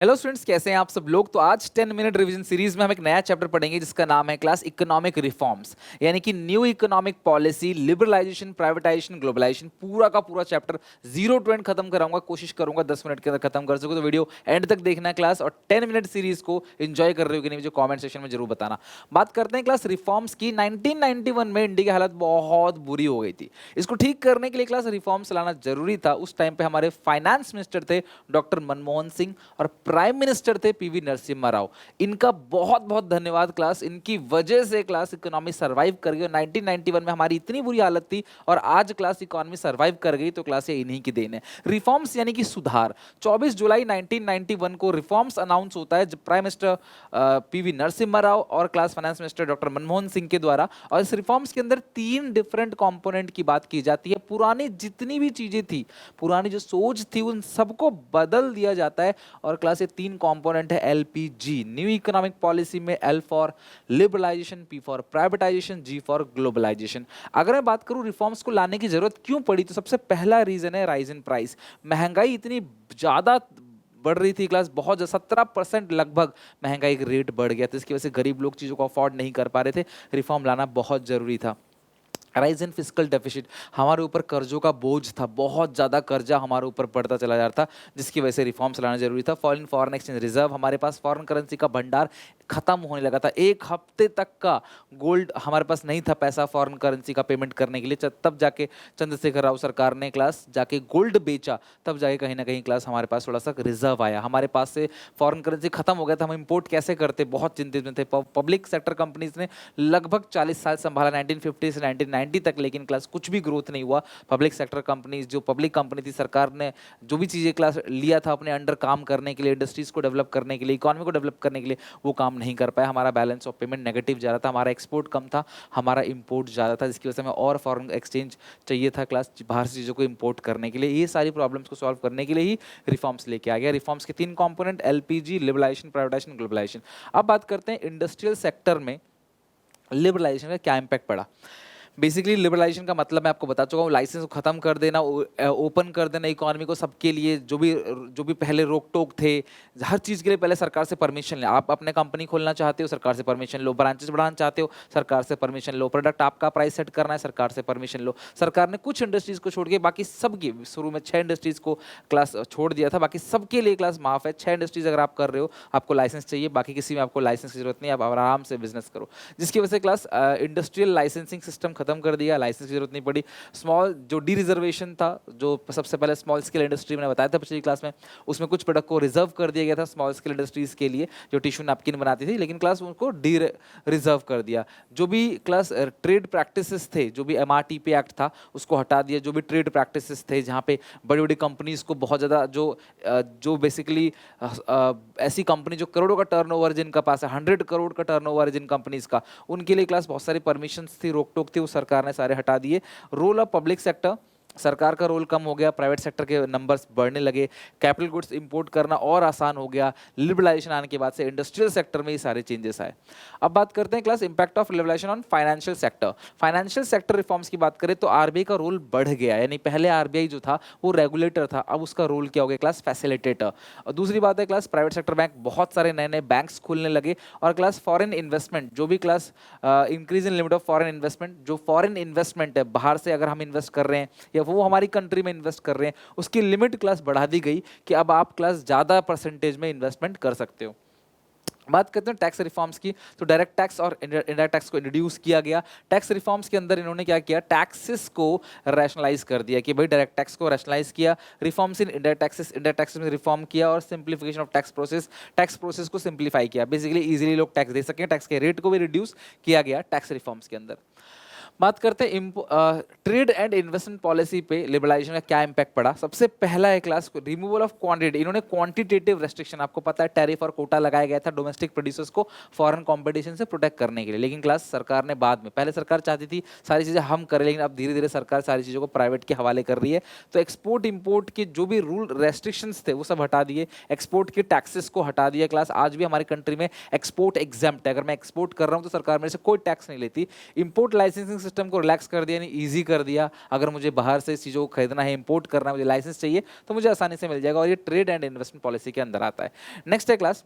Hello students, कैसे हैं आप सब लोग। तो आज 10 मिनट रिवीजन सीरीज में हम एक नया चैप्टर पढ़ेंगे जिसका नाम है क्लास इकोनॉमिक रिफॉर्म्स, यानी कि new economic policy, liberalisation, privatisation, globalisation. पूरा का पूरा चैप्टर 0 to end खत्म कराऊंगा, कोशिश करूंगा 10 मिनट के अंदर खत्म कर सकूं। तो वीडियो एंड तक देखना है क्लास, और 10 मिनट सीरीज को एंजॉय कर रहे हो कि नहीं मुझे कॉमेंट सेक्शन में जरूर बताना। बात करते हैं क्लास रिफॉर्म्स की। 1991 में इंडिया की हालत बहुत बुरी हो गई थी। इसको ठीक करने के लिए क्लास रिफॉर्म्स लाना जरूरी था। उस टाइम पे हमारे फाइनेंस मिनिस्टर थे डॉक्टर मनमोहन सिंह, और प्राइम मिनिस्टर थे पीवी नरसिम्हा राव। इनका बहुत बहुत धन्यवाद क्लास, इनकी वजह से क्लास इकोनॉमी सरवाइव कर गई। 1991 में हमारी इतनी बुरी हालत थी और आज क्लास इकोनॉमी सरवाइव कर गई, तो क्लास ये इन्हीं की देन है। रिफॉर्म्स यानी कि सुधार। 24 जुलाई 1991 को रिफॉर्म्स अनाउंस होता है प्राइम मिनिस्टर पीवी नरसिम्हा राव और class finance minister doctor Manmohan Singh के द्वारा। और इस रिफॉर्म्स के अंदर 3 डिफरेंट कंपोनेंट की बात की जाती है। पुरानी जितनी भी चीजें थी, पुरानी जो सोच थी, उन सबको बदल दिया जाता है। और क्लास ये 3 कंपोनेंट है एलपीजी, न्यू इकोनॉमिक पॉलिसी में। L for liberalisation, P for privatisation, G for globalisation. अगर मैं बात करूं रिफॉर्म्स को लाने की जरूरत क्यों पड़ी, तो सबसे पहला रीजन है राइज इन प्राइस। महंगाई इतनी ज्यादा बढ़ रही थी क्लास, बहुत 17% लगभग महंगाई का रेट बढ़ गया था। इसकी वजह से गरीब लोग चीज़ों को अफोर्ड नहीं कर पा रहे थे। रिफॉर्म लाना बहुत जरूरी था। राइज इन फिजिकल डेफिसिट, हमारे ऊपर कर्जों का बोझ था, बहुत ज़्यादा कर्जा हमारे ऊपर बढ़ता चला जा रहा था, जिसकी वजह से रिफॉर्म्स लाना जरूरी था। फॉरेन एक्सचेंज रिजर्व, हमारे पास फॉरेन करेंसी का भंडार खत्म होने लगा था। एक हफ्ते तक का गोल्ड हमारे पास नहीं था, पैसा फॉरेन करेंसी का पेमेंट करने के लिए। तब जाके चंद्रशेखर राव सरकार ने क्लास जाके गोल्ड बेचा, तब जाके कहीं ना कहीं क्लास हमारे पास थोड़ा सा रिजर्व आया। हमारे पास से फॉरेन करेंसी खत्म हो गया था, हम इंपोर्ट कैसे करते, बहुत चिंतित में थे। पब्लिक सेक्टर कंपनीज ने लगभग 40 साल संभाला, 1950 से 1990 तक, लेकिन क्लास कुछ भी ग्रोथ नहीं हुआ। पब्लिक सेक्टर कंपनीज, जो पब्लिक कंपनी थी, सरकार ने जो भी चीज़ें क्लास लिया था अपने अंडर काम करने के लिए, इंडस्ट्रीज को डेवलप करने के लिए, इकोनॉमी को डेवलप करने के लिए, वो काम नहीं कर पाया। हमारा बैलेंस ऑफ पेमेंट नेगेटिव जा रहा था, हमारा एक्सपोर्ट कम था, हमारा इंपोर्ट ज़्यादा था, जिसकी वजह से हमें और फॉरेन एक्सचेंज चाहिए था क्लास बाहर से चीज़ों को इंपोर्ट करने के लिए। ये सारी प्रॉब्लम्स को सॉल्व करने के लिए ही रिफॉर्म्स लेके आ गया। रिफॉर्म्स के 3 component, LPG, liberalisation, privatisation, globalisation. अब बात करते हैं इंडस्ट्रियल सेक्टर में लिबरलाइजेशन का क्या इम्पैक्ट पड़ा। बेसिकली लिबरलाइजेशन का मतलब मैं आपको बता चुका हूँ, लाइसेंस को खत्म कर देना, ओपन कर देना इकोनॉमी को सबके लिए। जो भी पहले रोक टोक थे, हर चीज़ के लिए पहले सरकार से परमिशन ले। आप अपने कंपनी खोलना चाहते हो, सरकार से परमिशन लो। ब्रांचेस बढ़ाना चाहते हो, सरकार से परमिशन लो। प्रोडक्ट आपका प्राइस सेट करना है, सरकार से परमिशन लो। सरकार ने कुछ इंडस्ट्रीज को छोड़ के बाकी सबकी, शुरू में 6 इंडस्ट्रीज को क्लास छोड़ दिया था, बाकी सबके लिए क्लास माफ है। 6 इंडस्ट्रीज अगर आप कर रहे हो, आपको लाइसेंस चाहिए, बाकी किसी में आपको लाइसेंस की जरूरत नहीं, आप आराम से बिजनेस करो। जिसकी वजह से क्लास इंडस्ट्रियल लाइसेंसिंग सिस्टम खत्म कर दिया, लाइसेंस की जरूरत नहीं पड़ी। स्मॉल जो डी रिजर्वेशन था, जो सबसे पहले स्मॉल स्केल इंडस्ट्री मैंने बताया था पिछली क्लास में, उसमें कुछ प्रोडक्ट को रिजर्व कर दिया गया था स्मॉल स्केल इंडस्ट्रीज के लिए, जो टिश्यू नैपकिन बनाती थी, लेकिन क्लास उनको डी रिजर्व कर दिया। जो भी क्लास ट्रेड प्रैक्टिसेस थे, जो भी एमआरटीपी एक्ट था, उसको हटा दिया। जो भी ट्रेड प्रैक्टिसेस थे, जहाँ पे बड़ी बड़ी कंपनीज को बहुत ज़्यादा जो बेसिकली ऐसी कंपनी जो करोड़ों का टर्नओवर जिनका पास है, 100 करोड़ का टर्नओवर है जिन कंपनीज का, उनके लिए क्लास बहुत सारी परमिशंस थी, रोक टोक थी, वो सरकार ने सारे हटा दिए। रोल ऑफ पब्लिक सेक्टर, सरकार का रोल कम हो गया, प्राइवेट सेक्टर के नंबर्स बढ़ने लगे, कैपिटल गुड्स इंपोर्ट करना और आसान हो गया। लिबरलाइजेशन आने के बाद से इंडस्ट्रियल सेक्टर में ये सारे चेंजेस आए। अब बात करते हैं class impact of liberalisation on financial sector. Financial sector reforms की बात करें तो आरबीआई का रोल बढ़ गया, यानी पहले आरबीआई जो था वो रेगुलेटर था, अब उसका रोल क्या हो गया क्लास फैसिलिटेटर। और दूसरी बात है क्लास प्राइवेट सेक्टर बैंक, बहुत सारे नए नए बैंक्स खुलने लगे। और क्लास फॉरेन इन्वेस्टमेंट, जो भी class increase in limit of foreign investment, जो फॉरेन इन्वेस्टमेंट है बाहर से अगर हम इन्वेस्ट कर रहे हैं या वो हमारी कंट्री में इन्वेस्ट कर रहे हैं, उसकी लिमिट क्लास बढ़ा दी गई कि अब आप क्लास ज़्यादा परसेंटेज में इन्वेस्टमेंट कर सकते हो। बात करते हैं टैक्स रिफॉर्म्स की, तो डायरेक्ट टैक्स और इनडायरेक्ट टैक्स को इंट्रोड्यूस किया गया। टैक्स रिफॉर्म्स के अंदर इन्होंने क्या किया, टैक्सेस को रैशनलाइज कर दिया कि भाई डायरेक्ट टैक्स को रैशनलाइज किया। रिफॉर्म्स इन इंडायरेक्ट टैक्सेस में रिफॉर्म किया, और सिंप्लीफिकेशन ऑफ टैक्स प्रोसेस को सिंप्लीफाई किया। बेसिकली इजीली लोग टैक्स दे सकें, टैक्स के रेट को भी रिड्यूस किया गया टैक्स रिफॉर्म्स के अंदर। बात करते हैं ट्रेड एंड इन्वेस्टमेंट पॉलिसी पे लिबरलाइजेशन का क्या इंपैक्ट पड़ा। सबसे पहला है क्लास रिमूवल ऑफ क्वांटिटी। इन्होंने क्वांटिटेटिव रेस्ट्रिक्शन, आपको पता है टैरिफ और कोटा लगाया गया था डोमेस्टिक प्रोड्यूसर्स को फॉरेन कंपटीशन से प्रोटेक्ट करने के लिए, लेकिन क्लास सरकार ने बाद में, पहले सरकार चाहती थी सारी चीज़ें हम करें, लेकिन अब धीरे धीरे सरकार सारी चीज़ों को प्राइवेट के हवाले कर रही है। तो एक्सपोर्ट इंपोर्ट के जो भी रूल रेस्ट्रिक्शंस थे वो सब हटा दिए, एक्सपोर्ट के टैक्सेस को हटा दिया। क्लास आज भी हमारी कंट्री में एक्सपोर्ट एग्जाम्प्ट है, अगर मैं एक्सपोर्ट कर रहा हूँ तो सरकार मेरे से कोई टैक्स नहीं लेती। इंपोर्ट लाइसेंसिंग सिस्टम को रिलैक्स कर दिया, यानी ईजी कर दिया। अगर मुझे बाहर से चीज़ों को खरीदना है, इंपोर्ट करना है, मुझे लाइसेंस चाहिए तो मुझे आसानी से मिल जाएगा, और ये ट्रेड एंड इन्वेस्टमेंट पॉलिसी के अंदर आता है। नेक्स्ट है क्लास,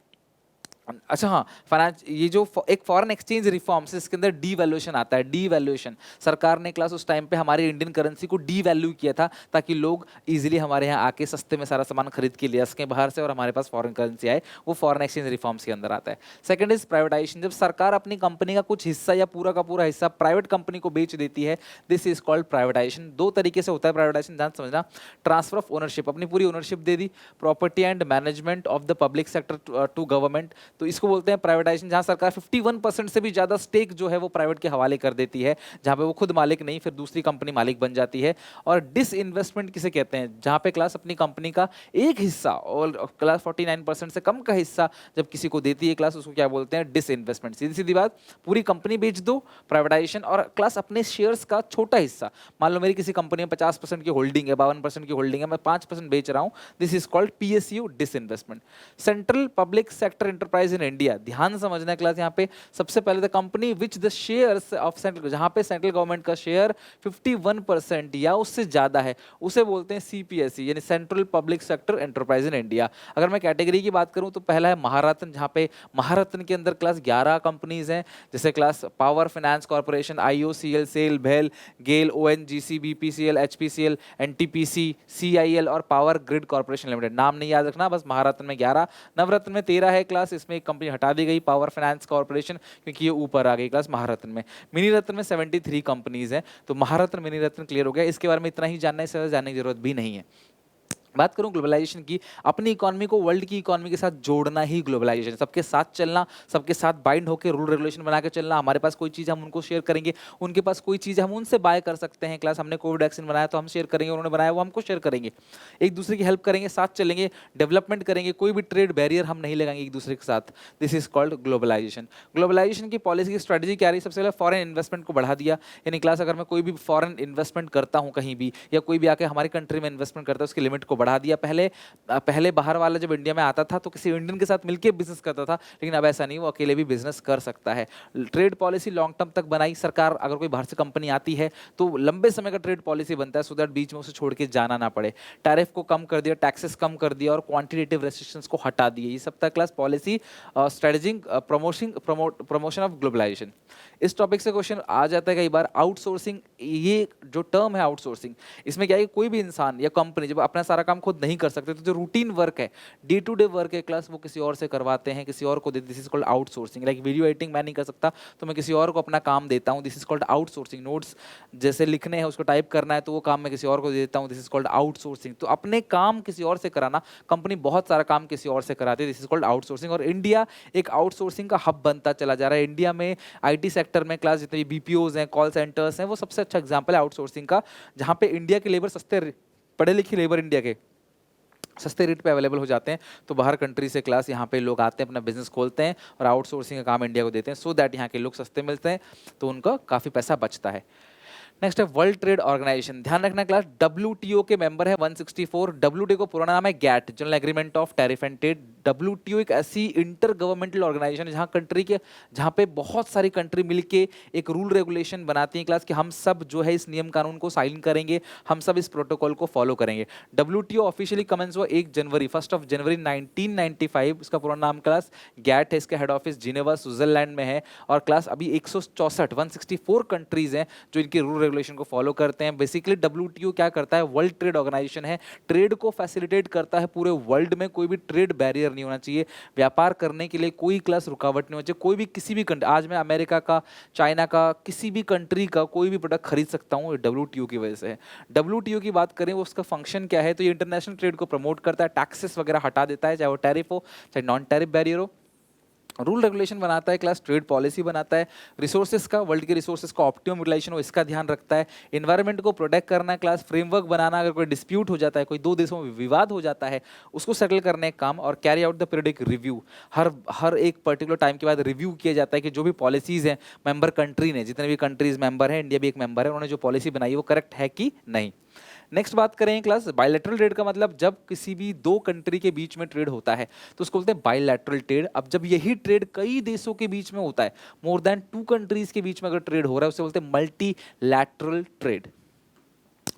अच्छा हाँ, फाइनेंस, ये जो एक फॉरेन एक्सचेंज रिफॉर्म्स, इसके अंदर डीवैल्यूएशन आता है। डीवैल्यूएशन, सरकार ने क्लास उस टाइम पे हमारी इंडियन करेंसी को डीवैल्यू किया था ताकि लोग इजीली हमारे यहाँ आके सस्ते में सारा सामान खरीद के ले सकें बाहर से, और हमारे पास फॉरेन करेंसी आए, वो फॉरेन एक्सचेंज रिफॉर्म्स के अंदर आता है। सेकंड इज प्राइवेटाइजेशन, जब सरकार अपनी कंपनी का कुछ हिस्सा या पूरा का पूरा हिस्सा प्राइवेट कंपनी को बेच देती है, दिस इज कॉल्ड प्राइवेटाइजेशन। दो तरीके से होता है प्राइवेटाइजेशन, ध्यान समझना। ट्रांसफर ऑफ ओनरशिप, अपनी पूरी ओनरशिप दे दी, property and management of the public sector to government, तो इसको बोलते हैं प्राइवेटाइजेशन, जहां सरकार 51% से भी ज्यादा स्टेक जो है वो प्राइवेट के हवाले कर देती है, जहां पे वो खुद मालिक नहीं, फिर दूसरी कंपनी मालिक बन जाती है। और डिसइन्वेस्टमेंट किसे कहते हैं, जहां पे क्लास अपनी कंपनी का एक हिस्सा और क्लास 49% से कम का हिस्सा जब किसी को देती है क्लास, उसको क्या बोलते हैं, डिसइन्वेस्टमेंट। सीधी सीधी बात, पूरी कंपनी बेच दो, प्राइवेटाइजेशन। और क्लास अपने शेयर्स का छोटा हिस्सा, मान लो मेरी किसी कंपनी में 50% की होल्डिंग है, 52% की होल्डिंग है, मैं 5% बेच रहा हूं, this is called PSU, disinvestment. Central public sector enterprise in India, ध्यान समझना है क्लास, यहाँ पे सबसे पहले the company which the shares of central, जहां पे सेंट्रल गवर्नमेंट का शेयर 51% या उससे ज्यादा है, उसे बोलते हैं सीपीएसई, यानी central public sector enterprise in India. अगर मैं कैटेगरी की बात करूं तो पहला है महारत्न, जहां पे महारत्न के अंदर क्लास 11 कंपनीज हैं, जैसे class power finance corporation, IOCL, SAIL, भेल, GAIL, ONGC, BPCL, HPCL, NTPC, CIL और पावर ग्रिड कॉर्पोरेशन लिमिटेड। नाम नहीं याद रखना, बस महारत्न में 11, नवरत्न में 13 है क्लास, इसमें एक कंपनी हटा दी गई, पावर फाइनेंस कॉर्पोरेशन, क्योंकि ये ऊपर आ गई क्लास महारत्न में। मिनी रत्न में 73 कंपनीज हैं, तो महारत्न मिनी रत्न क्लियर हो गया। इसके बारे में इतना ही जानना है, इससे जानने की जरूरत भी नहीं है। बात करूं ग्लोबलाइजेशन की, अपनी इकोनॉमी को वर्ल्ड की इकोनॉमी के साथ जोड़ना ही ग्लोबलाइजेशन, सबके साथ चलना, सबके साथ बाइंड होकर रूल रेगुलेशन बना के चलना। हमारे पास कोई चीज़ हम उनको शेयर करेंगे, उनके पास कोई चीज़ हम उनसे बाय कर सकते हैं क्लास, हमने कोविड वैक्सीन बनाया तो हम शेयर करेंगे, उन्होंने बनाया वो हमको शेयर करेंगे, एक दूसरे की हेल्प करेंगे, साथ चलेंगे, डेवलपमेंट करेंगे, कोई भी ट्रेड बैरियर हम नहीं लगाएंगे एक दूसरे के साथ। This is called globalisation. Globalisation की पॉलिसी की स्ट्रेटजी क्या रही, सबसे पहले फॉरेन इन्वेस्टमेंट को बढ़ा दिया, यानी क्लास अगर मैं कोई भी फॉरेन इन्वेस्टमेंट करता हूँ कहीं भी, या कोई भी आके हमारी कंट्री में इन्वेस्टमेंट करता है, उसकी लिमिट को बढ़ा दिया। पहले बाहर वाला जब इंडिया में आता था तो किसी इंडियन के साथ मिलकर बिजनेस करता था, लेकिन अब ऐसा नहीं, वो अकेले भी बिजनेस कर सकता है। ट्रेड पॉलिसी लॉन्ग टर्म तक बनाई सरकार, अगर कोई बाहर से कंपनी आती है तो लंबे समय का ट्रेड पॉलिसी बनता है, सो दैट बीच में उसे छोड़ के जाना ना पड़े। टैरिफ को कम कर दिया, टैक्सेस कम कर दिया और क्वांटिटेटिव रेस्ट्रिक्शंस को हटा दिए। ये सब तक class policy strategy in promotion of globalization. इस टॉपिक से क्वेश्चन आ जाता है कई बार, आउटसोर्सिंग। ये जो टर्म है आउटसोर्सिंग, इसमें क्या है कि कोई भी इंसान या कंपनी जब अपना सारा काम खुद नहीं कर सकते, तो जो रूटीन वर्क है, डे टू डे वर्क है क्लास, वो किसी और से करवाते हैं, किसी और को देते, this is called outsourcing. Like video editing मैं नहीं कर सकता तो मैं किसी और को अपना काम देता हूँ, this is called outsourcing. Notes जैसे लिखने हैं, उसको टाइप करना है, तो वो काम मैं किसी और को देता हूँ, दिस इज कॉल्ड आउटसोर्सिंग। तो अपने काम किसी और से कराना, कंपनी बहुत सारा काम किसी और से कराती है, दिस इज कॉल्ड आउटसोर्सिंग। और इंडिया एक आउटसोर्सिंग का हब बनता चला जा रहा है। इंडिया में आईटी सेक्टर में क्लास जितने बीपीओज हैं, कॉल सेंटर्स हैं, वो सबसे अच्छा एग्जाम्पल है आउटसोर्सिंग का, जहाँ पे इंडिया के लेबर सस्ते, पढ़े लिखे लेबर इंडिया के सस्ते रेट पे अवेलेबल हो जाते हैं, तो बाहर कंट्री से क्लास यहाँ पे लोग आते हैं, अपना बिजनेस खोलते हैं और आउटसोर्सिंग का काम इंडिया को देते हैं, सो दैट यहाँ के लोग सस्ते मिलते हैं, तो उनका काफ़ी पैसा बचता है। नेक्स्ट है वर्ल्ड ट्रेड ऑर्गेनाइजेशन। ध्यान रखना क्लास, डब्ल्यूटीओ के मेंबर है 164। डब्ल्यूटीओ को पूरा नाम है GATT, general agreement of tariff and trade. WTO एक ऐसी इंटर गवर्नमेंटल ऑर्गेनाइजेशन है जहां पे बहुत सारी कंट्री मिलके एक रूल रेगुलेशन बनाती हैं क्लास, कि हम सब जो है इस नियम कानून को साइन करेंगे, हम सब इस प्रोटोकॉल को फॉलो करेंगे। डब्ल्यूटीओ ऑफिशियली कमेंस हुआ 1 जनवरी 1995। इसका पूरा नाम क्लास गैट है, इसका हेड ऑफिस जिनेवा स्विट्जरलैंड में है। और क्लास अभी 164 कंट्रीज हैं जो इनके रूल रेगुलेशन को फॉलो करते हैं। बेसिकली डब्ल्यूटीओ क्या करता है, वर्ल्ड ट्रेड ऑर्गेनाइजेशन है, ट्रेड को फैसिलिटेट करता है पूरे वर्ल्ड में, कोई भी ट्रेड बैरियर नहीं होना चाहिए, व्यापार करने के लिए कोई क्लास रुकावट नहीं होनी चाहिए। कोई भी किसी भी कंट्री, आज मैं अमेरिका का, चाइना का, किसी भी कंट्री का कोई भी प्रोडक्ट खरीद सकता हूँ, डब्ल्यूटीओ की वजह से है। डब्ल्यूटीओ की बात करें, वो उसका फंक्शन क्या है, तो ये इंटरनेशनल ट्रेड को प्रमोट करता है, टैक्सेस वगैरह हटा देता है, चाहे वो टैरिफ हो चाहे नॉन टैरिफ बैरियर हो, रूल रेगुलेशन बनाता है क्लास, ट्रेड पॉलिसी बनाता है, रिसोर्सेज का, वर्ल्ड के रिसोर्सेज का ऑप्टिमम यूटिलाइजेशन हो इसका ध्यान रखता है, एनवायरनमेंट को प्रोटेक्ट करना क्लास, फ्रेमवर्क बनाना, अगर कोई डिस्प्यूट हो जाता है, कोई दो देशों में विवाद हो जाता है, उसको सेटल करने का काम, और carry out the periodic review, हर एक पर्टिकुलर टाइम के बाद रिव्यू किया जाता है कि जो भी पॉलिसीज हैं मेंबर कंट्री ने, जितने भी कंट्रीज मेंबर हैं, इंडिया भी एक मेंबर है, उन्होंने जो पॉलिसी बनाई है वो करेक्ट है कि नहीं। नेक्स्ट बात करें क्लास बायलैटरल ट्रेड का मतलब जब किसी भी दो कंट्री के बीच में ट्रेड होता है तो उसको बोलते हैं बायलैटरल ट्रेड। अब जब यही ट्रेड कई देशों के बीच में होता है, मोर देन 2 कंट्रीज के बीच में अगर ट्रेड हो रहा है उसे बोलते हैं मल्टीलैटरल ट्रेड।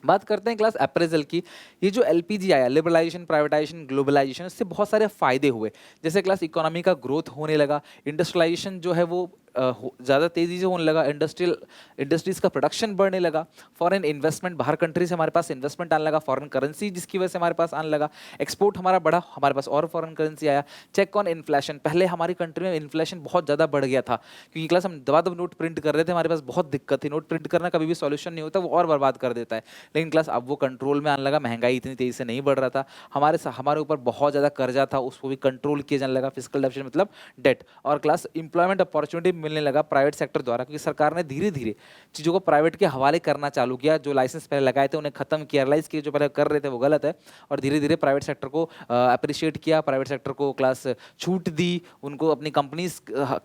बात करते हैं क्लास अप्रेजल की। ये जो एलपीजी आया, लिबरलाइजेशन, प्राइवेटाइजेशन, ग्लोबलाइजेशन, इससे बहुत सारे फायदे हुए। जैसे क्लास इकोनॉमी का ग्रोथ होने लगा, इंडस्ट्रियलाइजेशन जो है वो ज़्यादा तेज़ी से होने लगा, इंडस्ट्रीज़ का प्रोडक्शन बढ़ने लगा, फॉरेन इन्वेस्टमेंट, बाहर कंट्री से हमारे पास इन्वेस्टमेंट आने लगा, फॉरेन करेंसी जिसकी वजह से हमारे पास आने लगा, एक्सपोर्ट हमारा बढ़ा, हमारे पास और फॉरेन करेंसी आया। चेक ऑन इन्फ्लेशन, पहले हमारी कंट्री में इन्फ्लेशन बहुत ज़्यादा बढ़ गया था क्योंकि क्लास हम दबा दब नोट प्रिंट कर रहे थे, हमारे पास बहुत दिक्कत थी। नोट प्रिंट करना कभी भी सॉल्यूशन नहीं होता, वो और बर्बाद कर देता है। लेकिन क्लास अब वो कंट्रोल में आने लगा, महंगाई इतनी तेज़ी से नहीं बढ़ रहा था, हमारे ऊपर बहुत ज़्यादा कर्जा था, उसको भी कंट्रोल किया जाने लगा, फिजिकल डेफिसिट मतलब डेट। और क्लास इंप्लॉयमेंट अपॉर्चुनिटी मिलने लगा प्राइवेट सेक्टर द्वारा, क्योंकि सरकार ने धीरे धीरे चीज़ों को प्राइवेट के हवाले करना चालू किया। जो लाइसेंस पहले लगाए थे उन्हें खत्म किया, रियलाइज किया जो पहले कर रहे थे वो गलत है, और धीरे धीरे प्राइवेट सेक्टर को अप्रिशिएट किया, प्राइवेट सेक्टर को क्लास छूट दी, उनको अपनी कंपनीज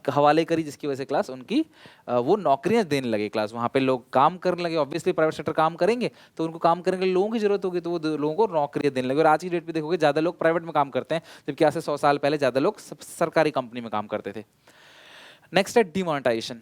हवाले करी, जिसकी वजह से क्लास उनकी वो नौकरियां देने लगे। क्लास वहाँ पे लोग काम करने लगे, ऑब्वियसली प्राइवेट सेक्टर काम करेंगे तो उनको काम करने के लिए लोगों की जरूरत होगी, तो वो लोगों को नौकरियां देने लगे। और आज की डेट पे देखोगे ज़्यादा लोग प्राइवेट में काम करते हैं, जबकि आज से 100 साल पहले ज़्यादा लोग सरकारी कंपनी में काम करते थे। नेक्स्ट है डिमोनेटाइजेशन।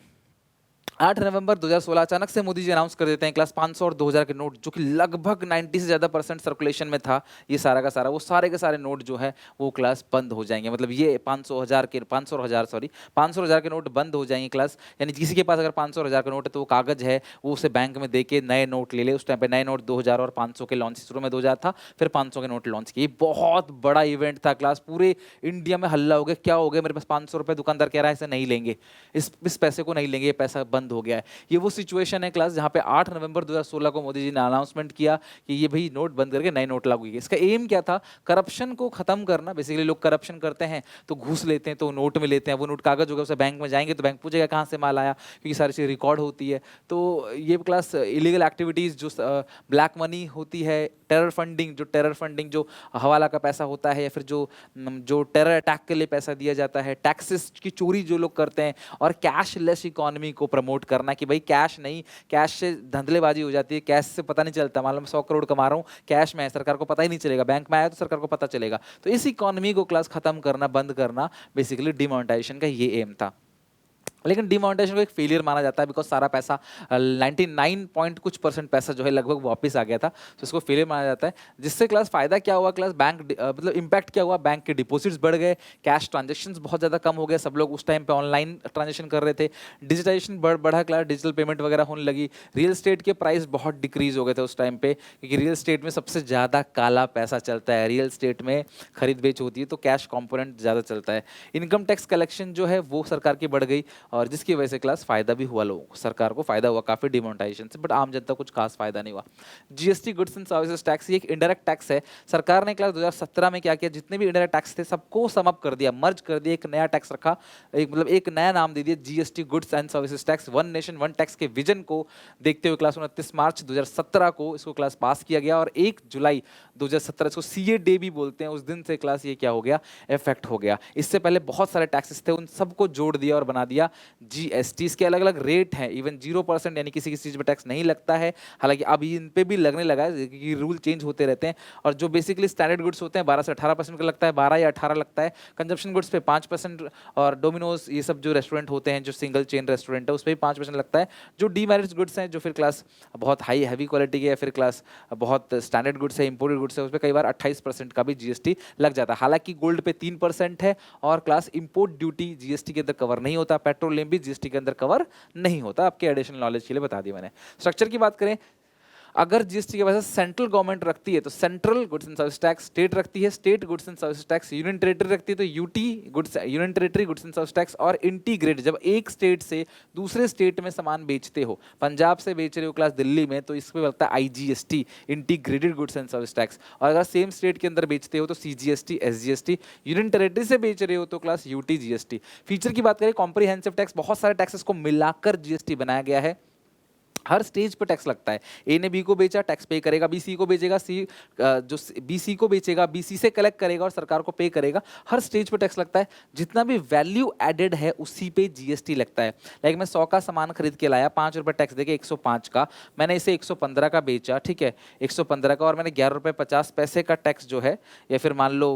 8 नवंबर 2016 अचानक से मोदी जी अनाउंस कर देते हैं क्लास 500 और 2000 के नोट, जो कि लगभग 90 से ज़्यादा परसेंट सर्कुलेशन में था ये सारा का सारा, वो सारे के सारे नोट जो है वो क्लास बंद हो जाएंगे। मतलब ये 500 और हज़ार के नोट बंद हो जाएंगे क्लास। यानी किसी के पास अगर 500 और 1000 का नोट है तो वो कागज़ है वो उसे बैंक में दे के नए नोट ले ले। उस टाइम पे नए नोट 2000 और 500 के लॉन्च, शुरू में 2000 था, फिर 500 के नोट लॉन्च किए। बहुत बड़ा इवेंट था क्लास, पूरे इंडिया में हल्ला हो गया, क्या हो गया, मेरे पास 500 रुपये, दुकानदार कह रहा है इसे नहीं लेंगे, इस पैसे को नहीं लेंगे, ये पैसा बंद हो गया है। ये वो सिचुएशन है क्लास जहां पे 8 नवंबर 2016 को मोदी जी ने अनाउंसमेंट किया कि ये भाई नोट बंद करके नए नोट लागू किए। इसका एम क्या था? करप्शन को खत्म करना। बेसिकली लोग करप्शन करते हैं तो घूस लेते हैं, तो नोट में लेते हैं, वो नोट कागज होगा, उसे बैंक में जाएंगे तो बैंक पूछेगा कहाँ से माल आया, क्योंकि सारी चीज़ रिकॉर्ड होती है। तो ये क्लास इलीगल एक्टिविटीज़ जो ब्लैक मनी होती है, टेरर फंडिंग जो हवाला का पैसा होता है, या फिर जो टेरर अटैक के लिए पैसा दिया जाता है, टैक्सेस की चोरी जो लोग करते हैं, और कैशलेस इकोनॉमी को प्रमोट करना कि भाई कैश नहीं, कैश से धंधलेबाजी हो जाती है, कैश से पता नहीं चलता, मान लो मैं 100 करोड़ कमा रहा हूँ, कैश में है, सरकार को पता ही नहीं चलेगा, बैंक में आया तो सरकार को पता चलेगा। तो इस इकोनॉमी को क्लास खत्म करना, बंद करना, बेसिकली डिमोनेटाइजेशन का ये एम था। लेकिन डिमोनेटाइजेशन को एक फेलियर माना जाता है, बिकॉज सारा पैसा 99 पॉइंट कुछ परसेंट पैसा जो है लगभग वापस आ गया था, तो इसको फेलियर माना जाता है। जिससे क्लास फायदा क्या हुआ, क्लास बैंक मतलब इम्पैक्ट क्या हुआ, बैंक के डिपॉजिट्स बढ़ गए, कैश ट्रांजेक्शंस बहुत ज़्यादा कम हो गए, सब लोग उस टाइम पे ऑनलाइन ट्रांजेक्शन कर रहे थे, डिजिटाइजेशन बढ़ा, क्लास डिजिटल पेमेंट वगैरह होने लगी, रियल स्टेट के प्राइस बहुत डिक्रीज हो गए थे उस टाइम पे, क्योंकि रियल स्टेट में सबसे ज़्यादा काला पैसा चलता है, रियल स्टेट में खरीद बेच होती है तो कैश कॉम्पोनेंट ज़्यादा चलता है। इनकम टैक्स कलेक्शन जो है वो सरकार की बढ़ गई, और जिसकी वजह से क्लास फायदा भी हुआ, लोगों को, सरकार को फायदा हुआ काफी डिमोनेटाइजेशन से, बट आम जनता को कुछ खास फायदा नहीं हुआ। GST, goods and services tax, ये एक इनडायरेक्ट टैक्स है। सरकार ने क्लास 2017 में क्या किया, जितने भी इनडायरेक्ट टैक्स थे सबको सम अप कर दिया, मर्ज कर दिया, एक नया टैक्स रखा, एक नया नाम दे दिया, GST, goods and services tax. One nation one tax के विजन को देखते हुए क्लास 29 मार्च 2017 को इसको क्लास पास किया गया, और 1 जुलाई 2017 इसको सीए डे भी बोलते हैं, उस दिन से क्लास ये क्या हो गया, इफेक्ट हो गया। इससे पहले बहुत सारे टैक्सेस थे, उन सबको जोड़ दिया और बना दिया जीएसटी। इसके अलग अलग रेट हैं, इवन 0% यानी किसी चीज़ पे टैक्स नहीं लगता है, हालांकि अब इन पे भी लगने लगा है क्योंकि रूल चेंज होते रहते हैं। और जो बेसिकली स्टैंडर्ड गुड्स होते हैं 12 से 18% का लगता है, 12 या 18 लगता है। कंजप्शन गुड्स पे 5%, और डोमिनोज ये सब जो रेस्टोरेंट होते हैं, जो सिंगल चेन रेस्टोरेंट है, उस पर भी 5% लगता है। जो डीमेरिट्स गुड्स हैं, जो फिर क्लास बहुत हाई हैवी क्वालिटी के, या फिर क्लास बहुत स्टैंडर्ड गुड्स है, इंपोर्टेड गुड्स है, उस पर कई बार 28% का भी जीएसटी लग जाता है। हालांकि गोल्ड पे 3% है, और क्लास इंपोर्ट ड्यूटी जीएसटी के अंदर कवर नहीं होता, पेट्रोलियम भी जीएसटी के अंदर कवर नहीं होता। आपके एडिशनल नॉलेज के लिए बता दिया मैंने। स्ट्रक्चर की बात करें, अगर जीएसटी के वजह से सेंट्रल गवर्नमेंट रखती है तो central goods and service tax, state रखती है state goods and service tax, union territory रखती है तो union territory goods and service tax, और इंटीग्रेट, जब एक स्टेट से दूसरे स्टेट में सामान बेचते हो, पंजाब से बेच रहे हो क्लास दिल्ली में, तो इसमें लगता है IGST, integrated goods and service tax. और अगर सेम स्टेट के अंदर बेचते हो तो सीजीएसटी, एसजीएसटी, यूनियन टेरिटरी से बेच रहे हो तो क्लास यूटीजीएसटी। फीचर की बात करें, कॉम्प्रिहेंसिव टैक्स, बहुत सारे टैक्सेस को मिलाकर जीएसटी बनाया गया है। हर स्टेज पे टैक्स लगता है। ए ने बी को बेचा, टैक्स पे करेगा, बी सी को बेचेगा, जो बी सी को बेचेगा, बी सी से कलेक्ट करेगा और सरकार को पे करेगा। हर स्टेज पे टैक्स लगता है। जितना भी वैल्यू एडेड है उसी पे जीएसटी लगता है। लाइक मैं 100 का सामान खरीद के लाया, 5 रुपये टैक्स देके 105 का, मैंने इसे 115 का बेचा, ठीक है, 115 का, और मैंने 11 रुपये 50 पैसे का टैक्स जो है, या फिर मान लो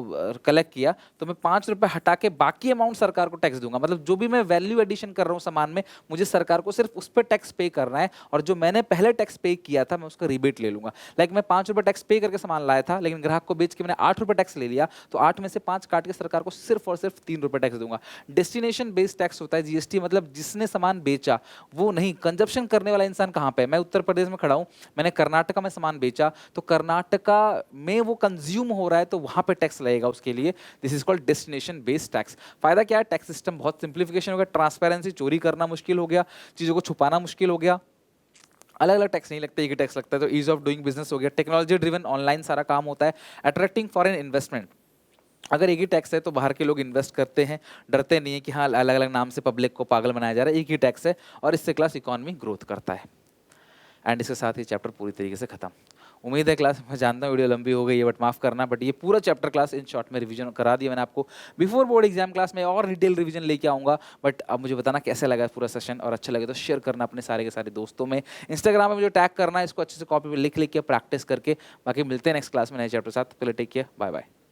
कलेक्ट किया, तो मैं 5 रुपये हटा के बाकी अमाउंट सरकार को टैक्स दूंगा। मतलब जो भी मैं वैल्यू एडिशन कर रहा हूँ सामान में, मुझे सरकार को सिर्फ उस पर टैक्स पे करना है, और जो मैंने पहले टैक्स पे किया था मैं उसका रिबेट ले लूंगा। लाइक मैं 5 रुपये टैक्स पे करके सामान लाया था, लेकिन ग्राहक को बेच के मैंने 8 रुपये टैक्स ले लिया, तो 8 में से 5 काट के सरकार को सिर्फ और सिर्फ 3 रुपये टैक्स दूंगा। डेस्टिनेशन बेस्ड टैक्स होता है जीएसटी, मतलब जिसने सामान बेचा वो नहीं, कंजप्शन करने वाला इंसान कहाँ पे है। मैं उत्तर प्रदेश में खड़ा हूँ, मैंने कर्नाटका में सामान बेचा, तो कर्नाटका में वो कंज्यूम हो रहा है, तो वहां पे टैक्स लगेगा उसके लिए। This is called destination based tax. फायदा क्या है, टैक्स सिस्टम बहुत सिंप्लीफिकेशन हो गया, ट्रांसपेरेंसी, चोरी करना मुश्किल हो गया, चीजों को छुपाना मुश्किल हो गया, अलग अलग टैक्स नहीं लगते, एक ही टैक्स लगता है, तो ईज ऑफ डूइंग बिजनेस हो गया, टेक्नोलॉजी ड्रिवन ऑनलाइन सारा काम होता है, अट्रैक्टिंग फॉरेन इन्वेस्टमेंट। अगर एक ही टैक्स है तो बाहर के लोग इन्वेस्ट करते हैं, डरते नहीं है कि हाँ अलग अलग नाम से पब्लिक को पागल बनाया जा रहा है, एक ही टैक्स है, और इससे क्लास इकोनॉमी ग्रोथ करता है। एंड इसके साथ ही चैप्टर पूरी तरीके से खत्म। उम्मीद है क्लास, मैं जानता हूँ वीडियो लंबी हो गई है, बट माफ करना, बट ये पूरा चैप्टर क्लास इन शॉर्ट में रिवीजन करा दिया मैंने आपको। बिफोर बोर्ड एग्जाम क्लास में और डिटेल रिवीजन लेके आऊँगा, बट अब मुझे बताना कैसे लगा पूरा सेशन, और अच्छा लगे तो शेयर करना अपने सारे के सारे दोस्तों में। इंस्टाग्राम में मुझे टैग करना है, इसको अच्छे से कॉपी में लिख लिख के प्रैक्टिस करके। बाकी मिलते हैं नेक्स्ट क्लास में नए चैप्टर के साथ। पहले टेक केयर, बाय बाय।